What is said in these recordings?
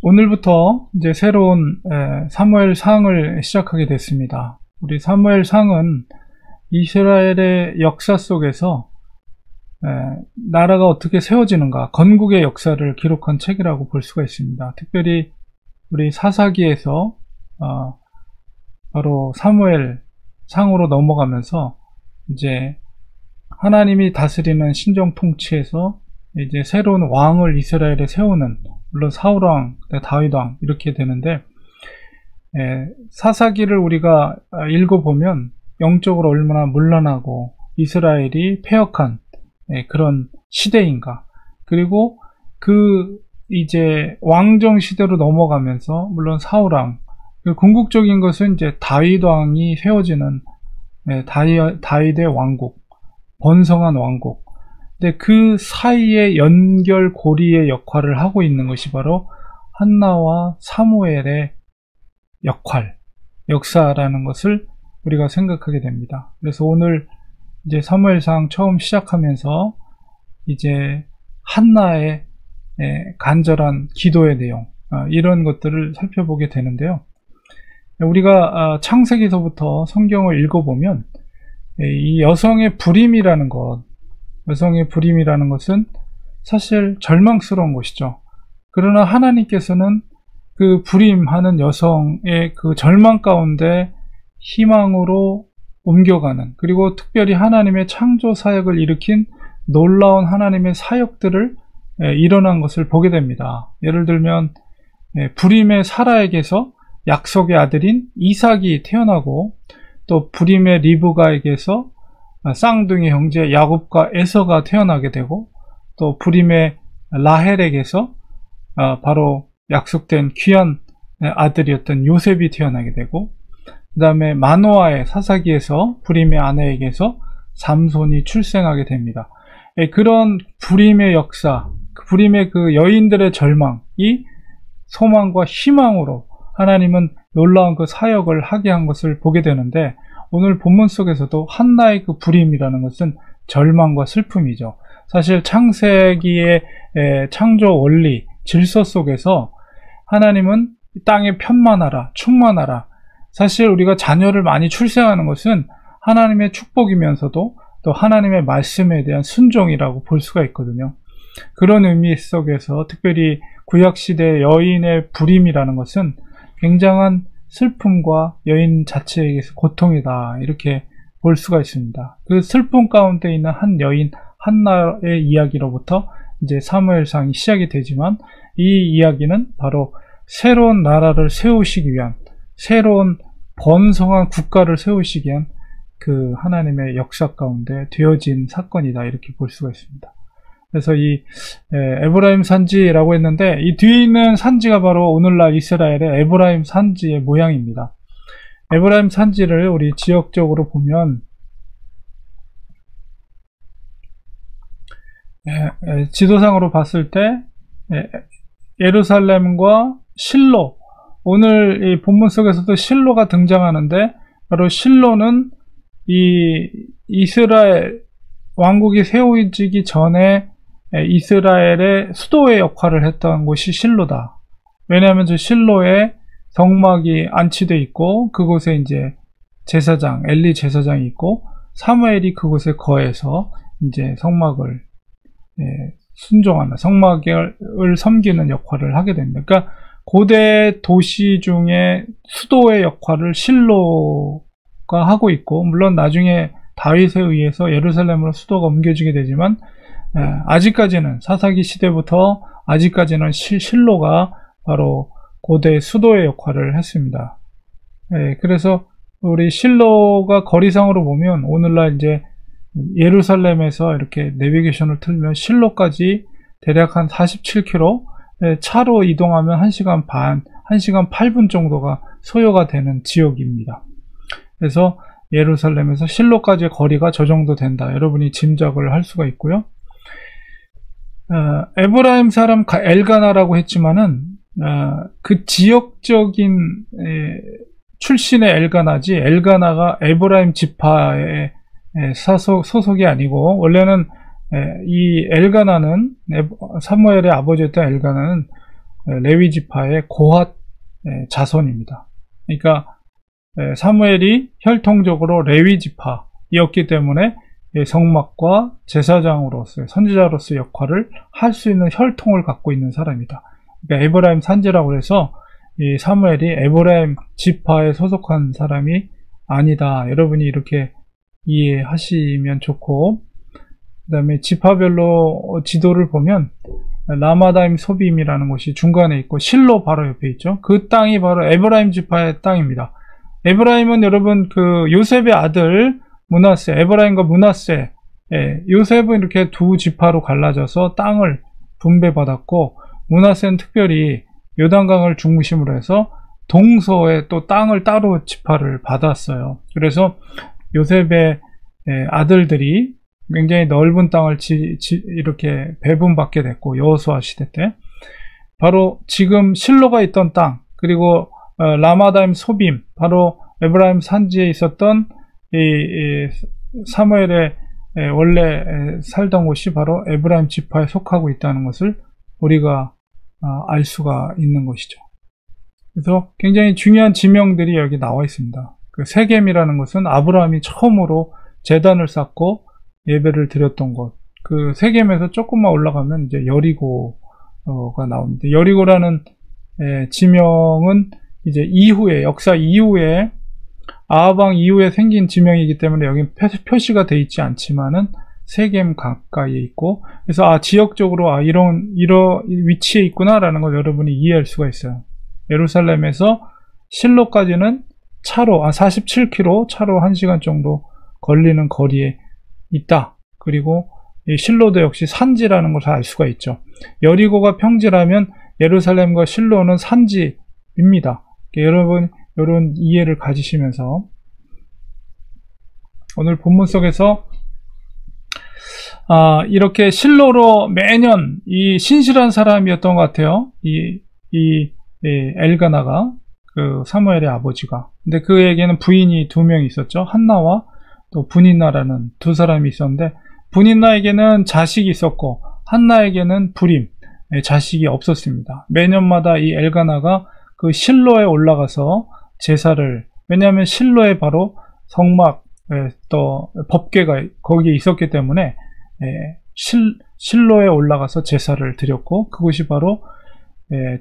오늘부터 이제 새로운 사무엘상을 시작하게 됐습니다. 우리 사무엘상은 이스라엘의 역사 속에서 나라가 어떻게 세워지는가, 건국의 역사를 기록한 책이라고 볼 수가 있습니다. 특별히 우리 사사기에서 바로 사무엘상으로 넘어가면서 이제 하나님이 다스리는 신정 통치에서 이제 새로운 왕을 이스라엘에 세우는, 물론 사울왕, 다윗왕 이렇게 되는데, 사사기를 우리가 읽어보면 영적으로 얼마나 문란하고 이스라엘이 패역한 그런 시대인가, 그리고 그 이제 왕정 시대로 넘어가면서 물론 사울왕, 궁극적인 것은 이제 다윗왕이 세워지는 다윗의 왕국, 번성한 왕국. 근데 그 사이에 연결고리의 역할을 하고 있는 것이 바로 한나와 사무엘의 역사라는 것을 우리가 생각하게 됩니다. 그래서 오늘 이제 사무엘상 처음 시작하면서 이제 한나의 간절한 기도의 내용, 이런 것들을 살펴보게 되는데요. 우리가 창세기서부터 성경을 읽어보면 이 여성의 불임이라는 것은 사실 절망스러운 것이죠. 그러나 하나님께서는 그 불임하는 여성의 그 절망 가운데 희망으로 옮겨가는, 그리고 특별히 하나님의 창조 사역을 일으킨 놀라운 하나님의 사역들을 일어난 것을 보게 됩니다. 예를 들면 불임의 사라에게서 약속의 아들인 이삭이 태어나고, 또 불임의 리브가에게서 쌍둥이 형제 야곱과 에서가 태어나게 되고, 또 불임의 라헬에게서 바로 약속된 귀한 아들이었던 요셉이 태어나게 되고, 그 다음에 마노아의 사사기에서 불임의 아내에게서 삼손이 출생하게 됩니다. 그런 불임의 역사, 불임의 그 여인들의 절망이 소망과 희망으로 하나님은 놀라운 그 사역을 하게 한 것을 보게 되는데, 오늘 본문 속에서도 한나의 그 불임이라는 것은 절망과 슬픔이죠. 사실 창세기의 창조 원리, 질서 속에서 하나님은 땅에 편만하라, 충만하라. 사실 우리가 자녀를 많이 출생하는 것은 하나님의 축복이면서도 또 하나님의 말씀에 대한 순종이라고 볼 수가 있거든요. 그런 의미 속에서 특별히 구약시대의 여인의 불임이라는 것은 굉장한 슬픔과 여인 자체에게서 고통이다, 이렇게 볼 수가 있습니다. 그 슬픔 가운데 있는 한 여인 한나의 이야기로부터 이제 사무엘상이 시작이 되지만, 이 이야기는 바로 새로운 나라를 세우시기 위한, 새로운 번성한 국가를 세우시기 위한 그 하나님의 역사 가운데 되어진 사건이다, 이렇게 볼 수가 있습니다. 그래서 이 에브라임 산지라고 했는데, 이 뒤에 있는 산지가 바로 오늘날 이스라엘의 에브라임 산지의 모양입니다. 에브라임 산지를 우리 지역적으로 보면 지도상으로 봤을 때 예루살렘과 실로, 오늘 이 본문 속에서도 실로가 등장하는데, 바로 실로는 이 이스라엘 왕국이 세워지기 전에 이스라엘의 수도의 역할을 했던 곳이 실로다. 왜냐하면 저 실로에 성막이 안치되어 있고, 그곳에 이제 제사장, 엘리 제사장이 있고, 사무엘이 그곳에 거해서 이제 성막을 순종하는, 성막을 섬기는 역할을 하게 됩니다. 그러니까 고대 도시 중에 수도의 역할을 실로가 하고 있고, 물론 나중에 다윗에 의해서 예루살렘으로 수도가 옮겨지게 되지만, 아직까지는 사사기 시대부터 아직까지는 실로가 바로 고대 수도의 역할을 했습니다. 그래서 우리 실로가 거리상으로 보면 오늘날 이제 예루살렘에서 이렇게 내비게이션을 틀면 실로까지 대략 한 47km, 차로 이동하면 1시간 반, 1시간 8분 정도가 소요가 되는 지역입니다. 그래서 예루살렘에서 실로까지의 거리가 저 정도 된다, 여러분이 짐작을 할 수가 있고요. 에브라임 사람 엘가나라고 했지만은 그 지역적인 출신의 엘가나지, 엘가나가 에브라임 지파의 소속이 아니고, 원래는 이 엘가나는, 사무엘의 아버지였던 엘가나는 레위 지파의 고핫 자손입니다. 그러니까 사무엘이 혈통적으로 레위 지파였기 때문에 성막과 제사장으로서 선지자로서 역할을 할 수 있는 혈통을 갖고 있는 사람이다. 그러니까 에브라임 산지라고 해서 이 사무엘이 에브라임 지파에 소속한 사람이 아니다. 여러분이 이렇게 이해하시면 좋고, 그 다음에 지파별로 지도를 보면 라마다임 소빔이라는 곳이 중간에 있고 실로 바로 옆에 있죠. 그 땅이 바로 에브라임 지파의 땅입니다. 에브라임은 여러분 그 요셉의 아들 므낫세, 에브라임과 므낫세, 요셉은 이렇게 두 지파로 갈라져서 땅을 분배받았고, 므낫세는 특별히 요단강을 중심으로 해서 동서에 또 땅을 따로 지파를 받았어요. 그래서 요셉의 아들들이 굉장히 넓은 땅을 이렇게 배분받게 됐고, 여호수아 시대 때 바로 지금 실로가 있던 땅, 그리고 라마다임 소빔, 바로 에브라임 산지에 있었던 이 사무엘의 원래 살던 곳이 바로 에브라임 지파에 속하고 있다는 것을 우리가 알 수가 있는 것이죠. 그래서 굉장히 중요한 지명들이 여기 나와 있습니다. 그 세겜이라는 것은 아브라함이 처음으로 제단을 쌓고 예배를 드렸던 곳. 그 세겜에서 조금만 올라가면 이제 여리고가 나옵니다. 여리고라는 지명은 이제 이후에, 역사 이후에 아하방 이후에 생긴 지명이기 때문에 여기 표시가 되어 있지 않지만은 세겜 가까이에 있고, 그래서 지역적으로 이런 위치에 있구나라는 걸 여러분이 이해할 수가 있어요. 예루살렘에서 실로까지는 차로 47km, 차로 1시간 정도 걸리는 거리에 있다. 그리고 이 실로도 역시 산지라는 것을 알 수가 있죠. 여리고가 평지라면 예루살렘과 실로는 산지입니다. 여러분 이런 이해를 가지시면서 오늘 본문 속에서 이렇게 실로로 매년 이 신실한 사람이었던 것 같아요. 이 엘가나가, 그 사무엘의 아버지가. 근데 그에게는 부인이 2명이 있었죠. 한나와 또 분인나라는 두 사람이 있었는데, 분인나에게는 자식이 있었고 한나에게는 불임, 자식이 없었습니다. 매년마다 이 엘가나가 그 실로에 올라가서 제사를, 왜냐하면 실로에 바로 성막, 또 법궤가 거기에 있었기 때문에 실로에 올라가서 제사를 드렸고, 그곳이 바로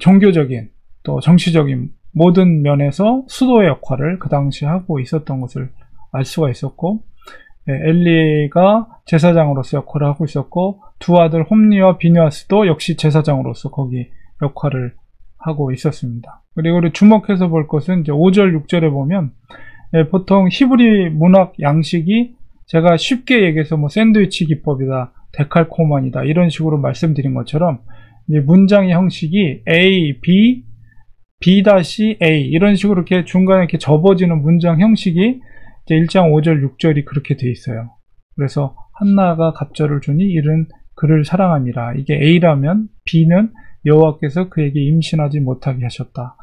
종교적인 또 정치적인 모든 면에서 수도의 역할을 그 당시 하고 있었던 것을 알 수가 있었고, 엘리가 제사장으로서 역할을 하고 있었고, 두 아들 홈리와 비느하스도 역시 제사장으로서 거기 역할을 하고 있었습니다. 그리고 우리 주목해서 볼 것은 이제 5절 6절에 보면 보통 히브리 문학 양식이, 제가 쉽게 얘기해서 뭐 샌드위치 기법이다, 데칼코만이다 이런 식으로 말씀드린 것처럼 이제 문장의 형식이 A, B, B-A 이런 식으로 이렇게 중간에 이렇게 접어지는 문장 형식이 이제 1장 5절 6절이 그렇게 돼 있어요. 그래서 한나가 갑절을 주니 이는 그를 사랑함이라. 이게 A라면 B는 여호와께서 그에게 임신하지 못하게 하셨다.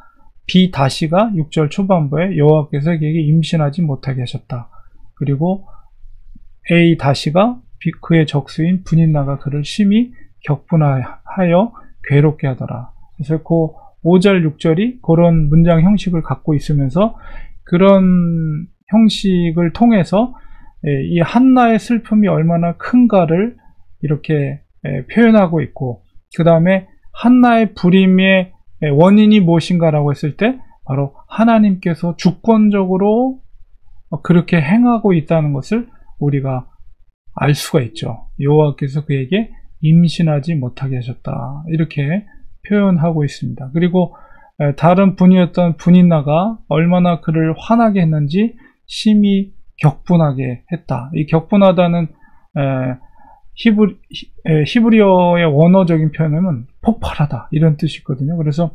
B-가 6절 초반부에 여호와께서 그에게 임신하지 못하게 하셨다. 그리고 A-가 그의 적수인 분인나가 그를 심히 격분하여 괴롭게 하더라. 그래서 그 5절 6절이 그런 문장 형식을 갖고 있으면서, 그런 형식을 통해서 이 한나의 슬픔이 얼마나 큰가를 이렇게 표현하고 있고, 그 다음에 한나의 불임의 원인이 무엇인가라고 했을 때 바로 하나님께서 주권적으로 그렇게 행하고 있다는 것을 우리가 알 수가 있죠. 여호와께서 그에게 임신하지 못하게 하셨다, 이렇게 표현하고 있습니다. 그리고 다른 분이었던 분인나가 얼마나 그를 화나게 했는지 심히 격분하게 했다. 이 격분하다는 히브리어의 원어적인 표현은 폭발하다 이런 뜻이 있거든요. 그래서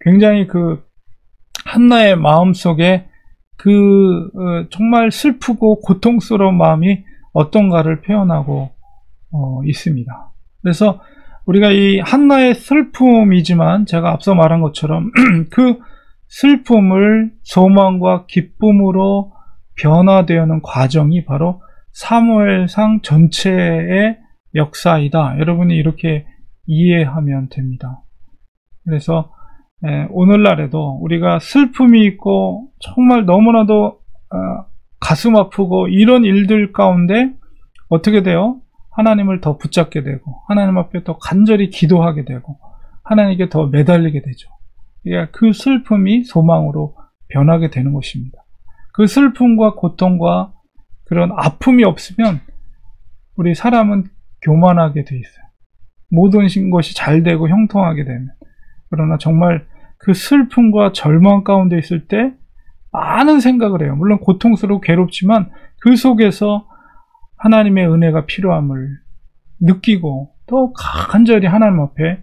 굉장히 그 한나의 마음속에 그 정말 슬프고 고통스러운 마음이 어떤가를 표현하고 있습니다. 그래서 우리가 이 한나의 슬픔이지만 제가 앞서 말한 것처럼 그 슬픔을 소망과 기쁨으로 변화되는 과정이 바로 사무엘상 전체의 역사이다. 여러분이 이렇게 이해하면 됩니다. 그래서 오늘날에도 우리가 슬픔이 있고 정말 너무나도 가슴 아프고 이런 일들 가운데 어떻게 돼요? 하나님을 더 붙잡게 되고 하나님 앞에 더 간절히 기도하게 되고 하나님께 더 매달리게 되죠. 그 슬픔이 소망으로 변하게 되는 것입니다. 그 슬픔과 고통과 그런 아픔이 없으면 우리 사람은 교만하게 돼 있어요. 모든 것이 잘 되고 형통하게 되면. 그러나 정말 그 슬픔과 절망 가운데 있을 때 많은 생각을 해요. 물론 고통스럽고 괴롭지만 그 속에서 하나님의 은혜가 필요함을 느끼고 또 간절히 하나님 앞에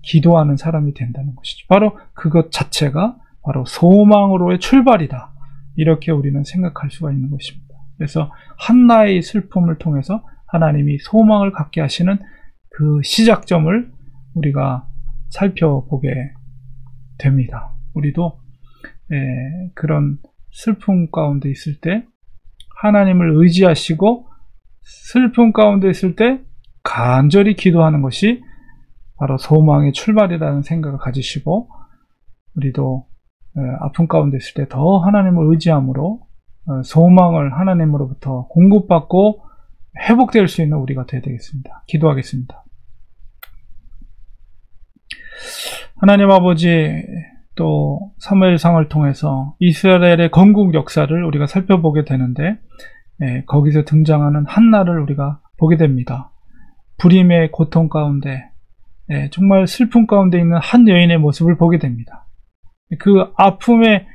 기도하는 사람이 된다는 것이죠. 바로 그것 자체가 바로 소망으로의 출발이다. 이렇게 우리는 생각할 수가 있는 것입니다. 그래서 한나의 슬픔을 통해서 하나님이 소망을 갖게 하시는 그 시작점을 우리가 살펴보게 됩니다. 우리도 그런 슬픔 가운데 있을 때 하나님을 의지하시고 슬픔 가운데 있을 때 간절히 기도하는 것이 바로 소망의 출발이라는 생각을 가지시고 우리도 아픔 가운데 있을 때 더 하나님을 의지함으로 소망을 하나님으로부터 공급받고 회복될 수 있는 우리가 되어야 되겠습니다. 기도하겠습니다. 하나님 아버지, 또 사무엘상을 통해서 이스라엘의 건국 역사를 우리가 살펴보게 되는데 거기서 등장하는 한나를 우리가 보게 됩니다. 불임의 고통 가운데 정말 슬픔 가운데 있는 한 여인의 모습을 보게 됩니다. 그 아픔의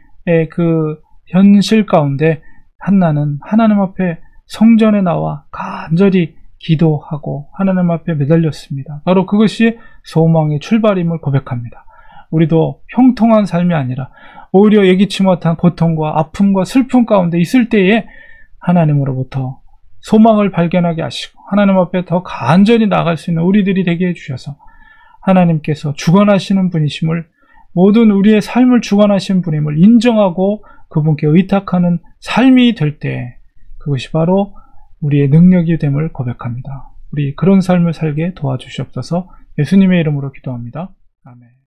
그 현실 가운데 한나는 하나님 앞에 성전에 나와 간절히 기도하고 하나님 앞에 매달렸습니다. 바로 그것이 소망의 출발임을 고백합니다. 우리도 형통한 삶이 아니라 오히려 예기치 못한 고통과 아픔과 슬픔 가운데 있을 때에 하나님으로부터 소망을 발견하게 하시고 하나님 앞에 더 간절히 나아갈 수 있는 우리들이 되게 해주셔서 하나님께서 주관하시는 분이심을, 모든 우리의 삶을 주관하시는 분임을 인정하고 그분께 의탁하는 삶이 될 때 그것이 바로 우리의 능력이 됨을 고백합니다. 우리 그런 삶을 살게 도와주시옵소서. 예수님의 이름으로 기도합니다. 아멘.